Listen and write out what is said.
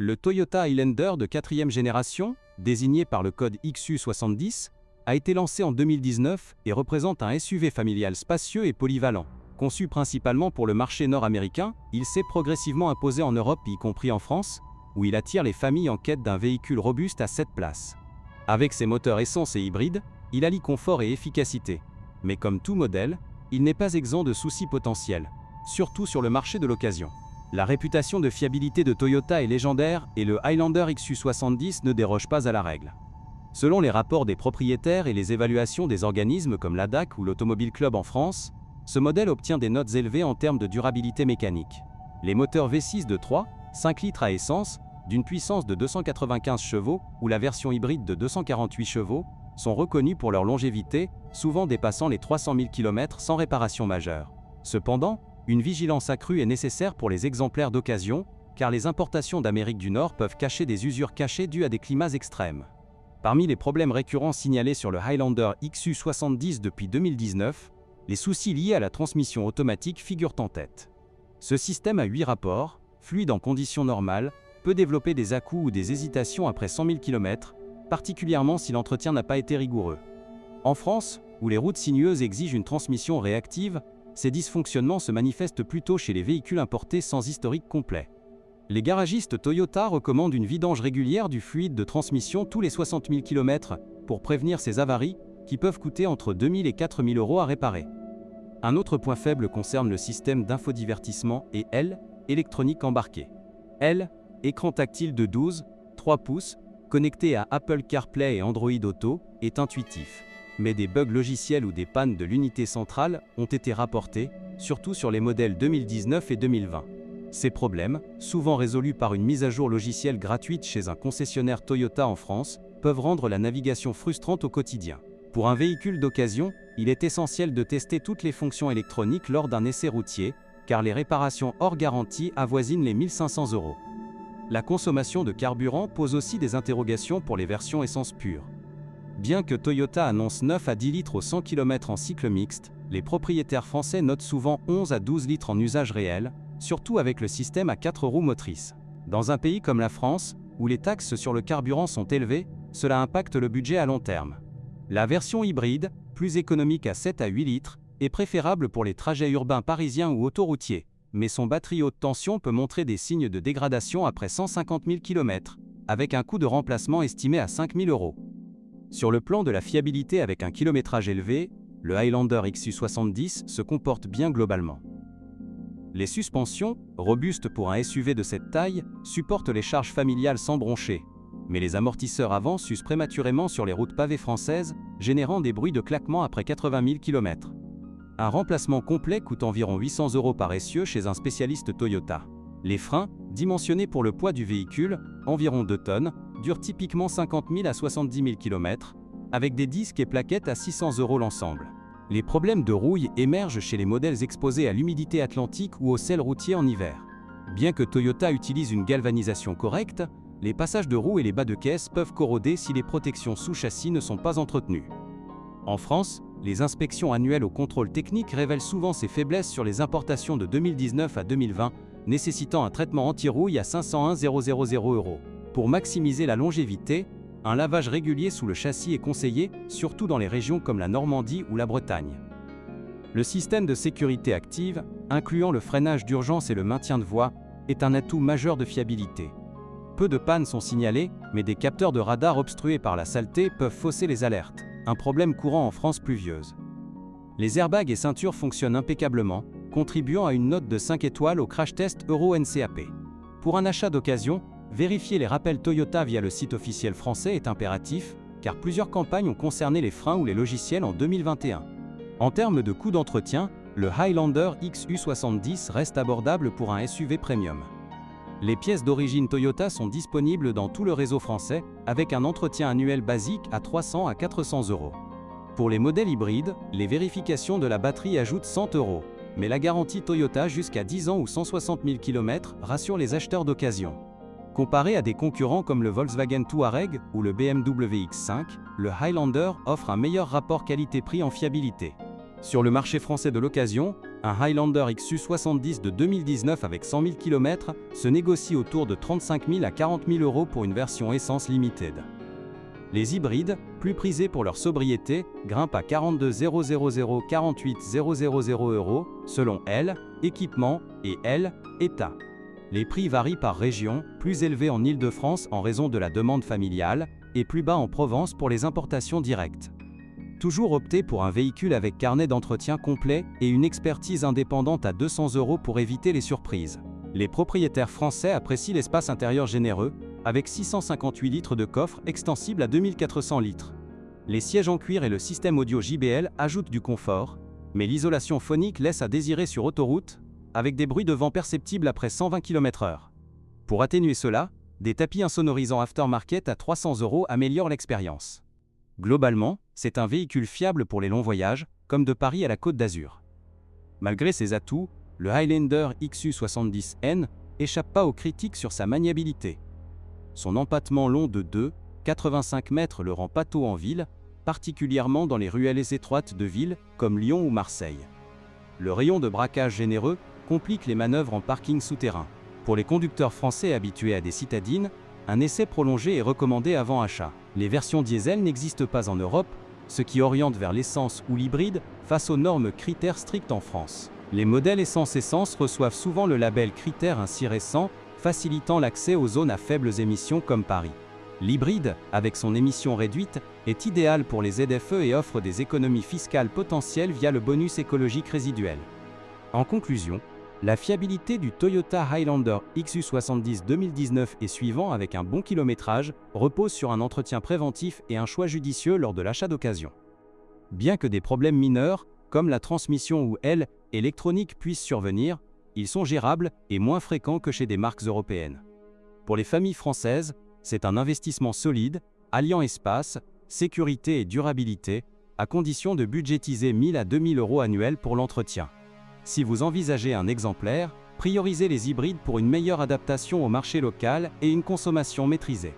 Le Toyota Highlander de 4e génération, désigné par le code XU70, a été lancé en 2019 et représente un SUV familial spacieux et polyvalent. Conçu principalement pour le marché nord-américain, il s'est progressivement imposé en Europe, y compris en France, où il attire les familles en quête d'un véhicule robuste à 7 places. Avec ses moteurs essence et hybride, il allie confort et efficacité. Mais comme tout modèle, il n'est pas exempt de soucis potentiels, surtout sur le marché de l'occasion. La réputation de fiabilité de Toyota est légendaire et le Highlander XU70 ne déroge pas à la règle. Selon les rapports des propriétaires et les évaluations des organismes comme l'ADAC ou l'Automobile Club en France, ce modèle obtient des notes élevées en termes de durabilité mécanique. Les moteurs V6 de 3,5 litres à essence, d'une puissance de 295 chevaux, ou la version hybride de 248 chevaux, sont reconnus pour leur longévité, souvent dépassant les 300 000 km sans réparation majeure. Cependant, une vigilance accrue est nécessaire pour les exemplaires d'occasion, car les importations d'Amérique du Nord peuvent cacher des usures cachées dues à des climats extrêmes. Parmi les problèmes récurrents signalés sur le Highlander XU70 depuis 2019, les soucis liés à la transmission automatique figurent en tête. Ce système à 8 rapports, fluide en conditions normales, peut développer des à-coups ou des hésitations après 100 000 km, particulièrement si l'entretien n'a pas été rigoureux. En France, où les routes sinueuses exigent une transmission réactive, ces dysfonctionnements se manifestent plutôt chez les véhicules importés sans historique complet. Les garagistes Toyota recommandent une vidange régulière du fluide de transmission tous les 60 000 km pour prévenir ces avaries, qui peuvent coûter entre 2 000 et 4 000 € à réparer. Un autre point faible concerne le système d'infodivertissement et électronique embarquée. Écran tactile de 12,3 pouces, connecté à Apple CarPlay et Android Auto, est intuitif. Mais des bugs logiciels ou des pannes de l'unité centrale ont été rapportés, surtout sur les modèles 2019 et 2020. Ces problèmes, souvent résolus par une mise à jour logicielle gratuite chez un concessionnaire Toyota en France, peuvent rendre la navigation frustrante au quotidien. Pour un véhicule d'occasion, il est essentiel de tester toutes les fonctions électroniques lors d'un essai routier, car les réparations hors garantie avoisinent les 1 500 €. La consommation de carburant pose aussi des interrogations pour les versions essence pure. Bien que Toyota annonce 9 à 10 litres au 100 km en cycle mixte, les propriétaires français notent souvent 11 à 12 litres en usage réel, surtout avec le système à 4 roues motrices. Dans un pays comme la France, où les taxes sur le carburant sont élevées, cela impacte le budget à long terme. La version hybride, plus économique à 7 à 8 litres, est préférable pour les trajets urbains parisiens ou autoroutiers, mais son batterie haute tension peut montrer des signes de dégradation après 150 000 km, avec un coût de remplacement estimé à 5 000 €. Sur le plan de la fiabilité avec un kilométrage élevé, le Highlander XU70 se comporte bien globalement. Les suspensions, robustes pour un SUV de cette taille, supportent les charges familiales sans broncher, mais les amortisseurs avant s'usent prématurément sur les routes pavées françaises, générant des bruits de claquement après 80 000 km. Un remplacement complet coûte environ 800 € par essieu chez un spécialiste Toyota. Les freins, dimensionnés pour le poids du véhicule, environ 2 tonnes, durent typiquement 50 000 à 70 000 km, avec des disques et plaquettes à 600 € l'ensemble. Les problèmes de rouille émergent chez les modèles exposés à l'humidité atlantique ou au sel routier en hiver. Bien que Toyota utilise une galvanisation correcte, les passages de roues et les bas de caisse peuvent corroder si les protections sous châssis ne sont pas entretenues. En France, les inspections annuelles au contrôle technique révèlent souvent ces faiblesses sur les importations de 2019 à 2020, nécessitant un traitement anti-rouille à 501 000 €. Pour maximiser la longévité, un lavage régulier sous le châssis est conseillé, surtout dans les régions comme la Normandie ou la Bretagne. Le système de sécurité active, incluant le freinage d'urgence et le maintien de voie, est un atout majeur de fiabilité. Peu de pannes sont signalées, mais des capteurs de radar obstrués par la saleté peuvent fausser les alertes, un problème courant en France pluvieuse. Les airbags et ceintures fonctionnent impeccablement, contribuant à une note de 5 étoiles au crash test Euro NCAP. Pour un achat d'occasion, vérifier les rappels Toyota via le site officiel français est impératif, car plusieurs campagnes ont concerné les freins ou les logiciels en 2021. En termes de coût d'entretien, le Highlander XU70 reste abordable pour un SUV premium. Les pièces d'origine Toyota sont disponibles dans tout le réseau français, avec un entretien annuel basique à 300 à 400 €. Pour les modèles hybrides, les vérifications de la batterie ajoutent 100 €, mais la garantie Toyota jusqu'à 10 ans ou 160 000 km rassure les acheteurs d'occasion. Comparé à des concurrents comme le Volkswagen Touareg ou le BMW X5, le Highlander offre un meilleur rapport qualité-prix en fiabilité. Sur le marché français de l'occasion, un Highlander XU70 de 2019 avec 100 000 km se négocie autour de 35 000 à 40 000 euros pour une version essence limited. Les hybrides, plus prisés pour leur sobriété, grimpent à 42 000 – 48 000 euros selon L, équipement et L, état. Les prix varient par région, plus élevés en Île-de-France en raison de la demande familiale et plus bas en Provence pour les importations directes. Toujours opter pour un véhicule avec carnet d'entretien complet et une expertise indépendante à 200 euros pour éviter les surprises. Les propriétaires français apprécient l'espace intérieur généreux, avec 658 litres de coffre extensible à 2400 litres. Les sièges en cuir et le système audio JBL ajoutent du confort, mais l'isolation phonique laisse à désirer sur autoroute, avec des bruits de vent perceptibles après 120 km/h. Pour atténuer cela, des tapis insonorisants aftermarket à 300 euros améliorent l'expérience. Globalement, c'est un véhicule fiable pour les longs voyages, comme de Paris à la Côte d'Azur. Malgré ses atouts, le Highlander XU70N échappe pas aux critiques sur sa maniabilité. Son empattement long de 2,85 mètres le rend pâteau en ville, particulièrement dans les ruelles étroites de villes comme Lyon ou Marseille. Le rayon de braquage généreux complique les manœuvres en parking souterrain. Pour les conducteurs français habitués à des citadines, un essai prolongé est recommandé avant achat. Les versions diesel n'existent pas en Europe, ce qui oriente vers l'essence ou l'hybride face aux normes critères strictes en France. Les modèles essence-essence reçoivent souvent le label critère ainsi récent, facilitant l'accès aux zones à faibles émissions comme Paris. L'hybride, avec son émission réduite, est idéal pour les ZFE et offre des économies fiscales potentielles via le bonus écologique résiduel. En conclusion, la fiabilité du Toyota Highlander XU70 2019 et suivant avec un bon kilométrage repose sur un entretien préventif et un choix judicieux lors de l'achat d'occasion. Bien que des problèmes mineurs, comme la transmission ou L électronique puissent survenir, ils sont gérables et moins fréquents que chez des marques européennes. Pour les familles françaises, c'est un investissement solide, alliant espace, sécurité et durabilité, à condition de budgétiser 1 000 à 2 000 euros annuels pour l'entretien. Si vous envisagez un exemplaire, priorisez les hybrides pour une meilleure adaptation au marché local et une consommation maîtrisée.